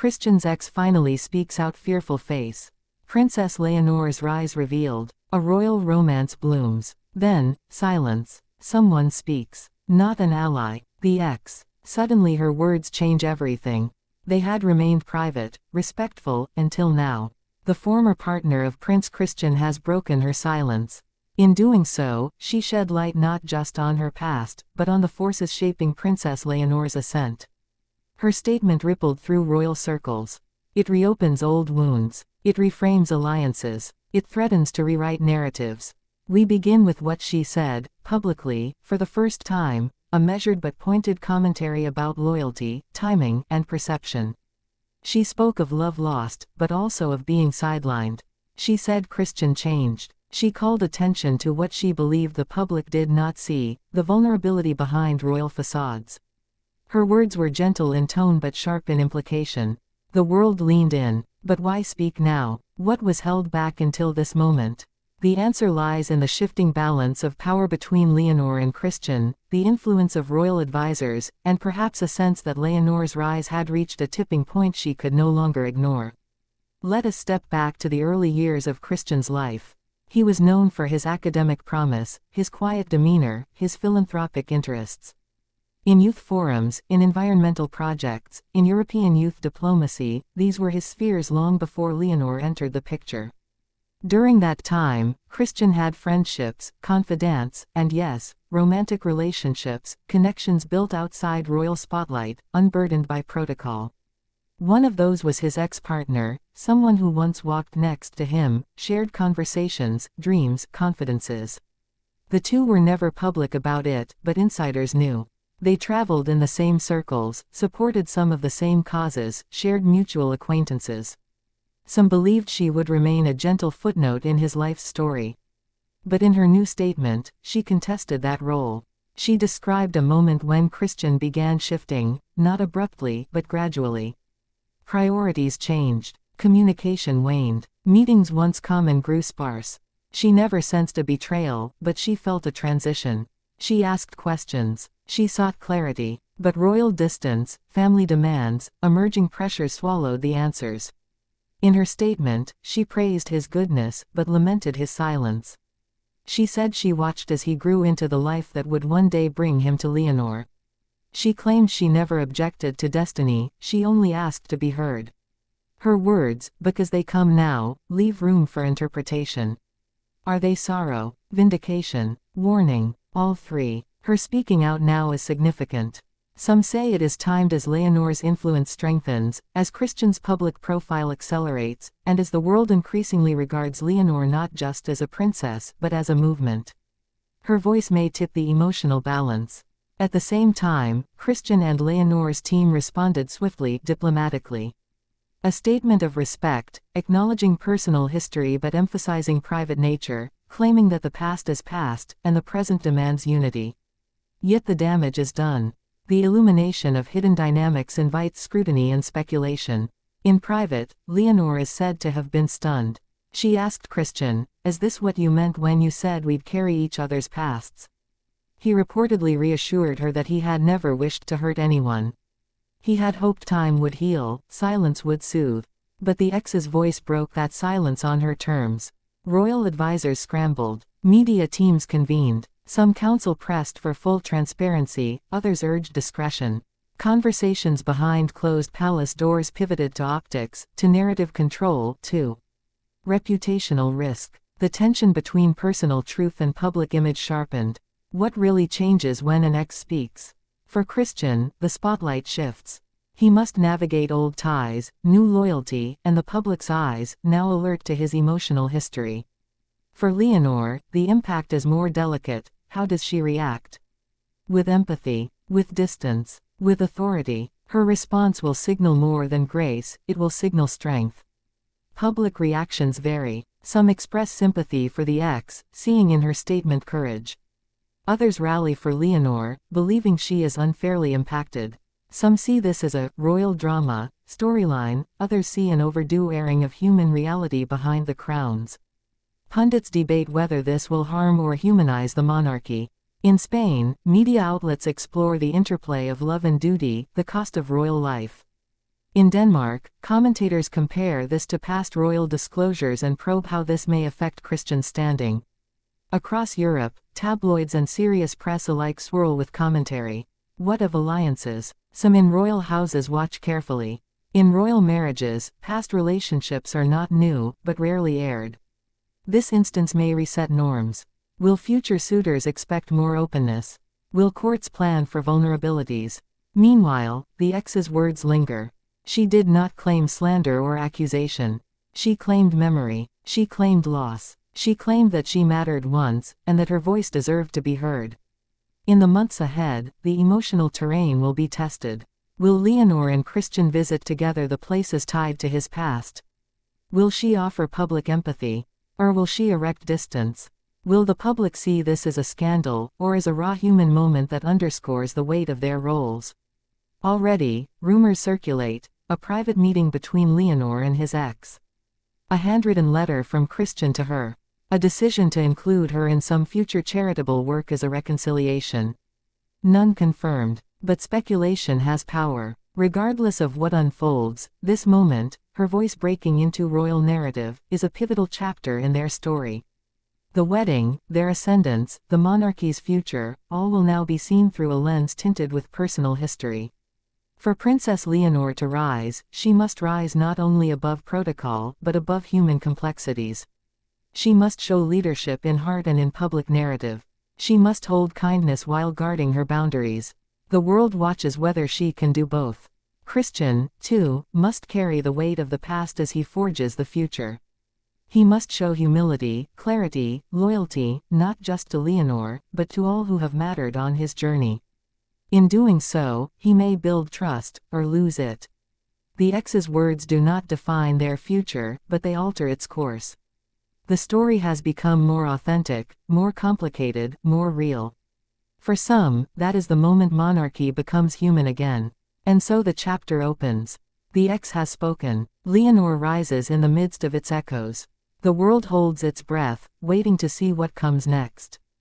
Christian's ex finally speaks out, fearful face. Princess Leonor's rise revealed. A royal romance blooms. Then, silence. Someone speaks. Not an ally. The ex. Suddenly her words change everything. They had remained private, respectful, until now. The former partner of Prince Christian has broken her silence. In doing so, she shed light not just on her past, but on the forces shaping Princess Leonor's ascent. Her statement rippled through royal circles. It reopens old wounds. It reframes alliances. It threatens to rewrite narratives. We begin with what she said, publicly, for the first time, a measured but pointed commentary about loyalty, timing, and perception. She spoke of love lost, but also of being sidelined. She said Christian changed. She called attention to what she believed the public did not see, the vulnerability behind royal facades. Her words were gentle in tone but sharp in implication. The world leaned in. But why speak now? What was held back until this moment? The answer lies in the shifting balance of power between Leonor and Christian, the influence of royal advisors, and perhaps a sense that Leonor's rise had reached a tipping point she could no longer ignore. Let us step back to the early years of Christian's life. He was known for his academic promise, his quiet demeanor, his philanthropic interests. In youth forums, in environmental projects, in European youth diplomacy, these were his spheres long before Leonor entered the picture. During that time, Christian had friendships, confidants, and yes, romantic relationships, connections built outside royal spotlight, unburdened by protocol. One of those was his ex-partner, someone who once walked next to him, shared conversations, dreams, confidences. The two were never public about it, but insiders knew. They traveled in the same circles, supported some of the same causes, shared mutual acquaintances. Some believed she would remain a gentle footnote in his life's story. But in her new statement, she contested that role. She described a moment when Christian began shifting, not abruptly, but gradually. Priorities changed. Communication waned. Meetings once common grew sparse. She never sensed a betrayal, but she felt a transition. She asked questions. She sought clarity. But royal distance, family demands, emerging pressure swallowed the answers. In her statement, she praised his goodness, but lamented his silence. She said she watched as he grew into the life that would one day bring him to Leonor. She claimed she never objected to destiny, she only asked to be heard. Her words, because they come now, leave room for interpretation. Are they sorrow, vindication, warning? All three. Her speaking out now is significant. Some say it is timed as Leonor's influence strengthens, as Christian's public profile accelerates, and as the world increasingly regards Leonor not just as a princess but as a movement. Her voice may tip the emotional balance. At the same time, Christian and Leonor's team responded swiftly, diplomatically. A statement of respect, acknowledging personal history but emphasizing private nature, claiming that the past is past, and the present demands unity. Yet the damage is done. The illumination of hidden dynamics invites scrutiny and speculation. In private, Leonor is said to have been stunned. She asked Christian, "Is this what you meant when you said we'd carry each other's pasts?" He reportedly reassured her that he had never wished to hurt anyone. He had hoped time would heal, silence would soothe. But the ex's voice broke that silence on her terms. Royal advisors scrambled. Media teams convened. Some counsel pressed for full transparency, others urged discretion. Conversations behind closed palace doors pivoted to optics, to narrative control, to reputational risk. The tension between personal truth and public image sharpened. What really changes when an ex speaks? For Christian, the spotlight shifts. He must navigate old ties, new loyalty, and the public's eyes, now alert to his emotional history. For Leonor, the impact is more delicate. How does she react? With empathy, with distance, with authority. Her response will signal more than grace, it will signal strength. Public reactions vary. Some express sympathy for the ex, seeing in her statement courage. Others rally for Leonor, believing she is unfairly impacted. Some see this as a royal drama storyline, others see an overdue airing of human reality behind the crowns. Pundits debate whether this will harm or humanize the monarchy. In Spain, media outlets explore the interplay of love and duty, the cost of royal life. In Denmark, commentators compare this to past royal disclosures and probe how this may affect Christian standing. Across Europe, tabloids and serious press alike swirl with commentary. What of alliances? Some in royal houses watch carefully. In royal marriages, past relationships are not new, but rarely aired. This instance may reset norms. Will future suitors expect more openness? Will courts plan for vulnerabilities? Meanwhile, the ex's words linger. She did not claim slander or accusation. She claimed memory. She claimed loss. She claimed that she mattered once, and that her voice deserved to be heard. In the months ahead, the emotional terrain will be tested. Will Leonor and Christian visit together the places tied to his past? Will she offer public empathy? Or will she erect distance? Will the public see this as a scandal, or as a raw human moment that underscores the weight of their roles? Already, rumors circulate: a private meeting between Leonor and his ex. A handwritten letter from Christian to her. A decision to include her in some future charitable work as a reconciliation. None confirmed, but speculation has power. Regardless of what unfolds, this moment, her voice breaking into royal narrative, is a pivotal chapter in their story. The wedding, their ascendance, the monarchy's future, all will now be seen through a lens tinted with personal history. For Princess Leonor to rise, she must rise not only above protocol, but above human complexities. She must show leadership in heart and in public narrative. She must hold kindness while guarding her boundaries. The world watches whether she can do both. Christian, too, must carry the weight of the past as he forges the future. He must show humility, clarity, loyalty, not just to Leonor, but to all who have mattered on his journey. In doing so, he may build trust, or lose it. The ex's words do not define their future, but they alter its course. The story has become more authentic, more complicated, more real. For some, that is the moment monarchy becomes human again. And so the chapter opens. The ex has spoken. Leonor rises in the midst of its echoes. The world holds its breath, waiting to see what comes next.